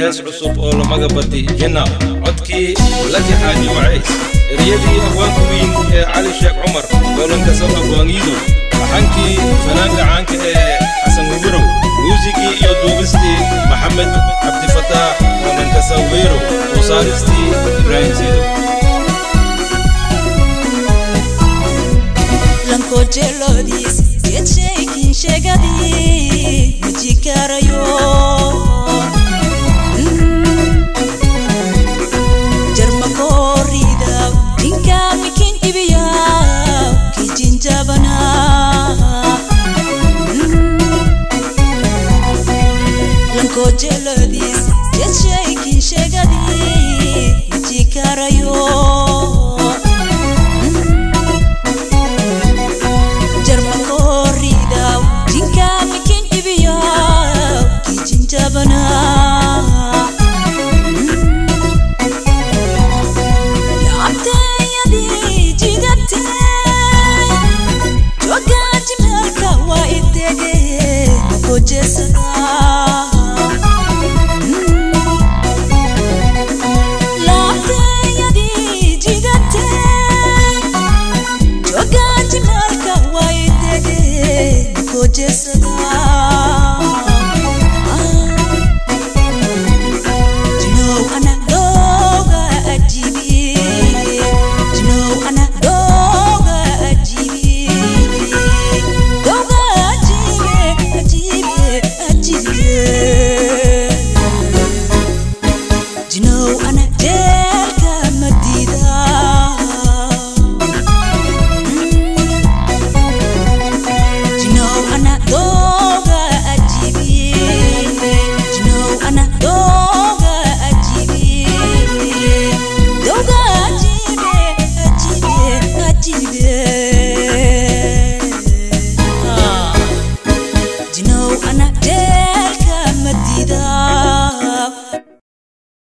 hees cusub oo la magabadi JINAAW codkii Laki Xaaji Waceys riyadii abwaanka weyn ee Cali Sheekh Cumar goolanka soo Abwaan Iithow laxankii fanaanka caanka ee Xasan Huburow muusigii iyo duubistii Maxamed Cabdi Fataax goolanka soo Weerow oo saaristii Ibraahaim Siidow lanko jelodis yecheykin shegadi mujikarayo Jelodis, yecheykin shegadi, mujikarayo. Jarmakorida, jinka mikin ibiya, kijinjabana. Yaamte yadi jigate, joga jimelka wa itege, kojesa.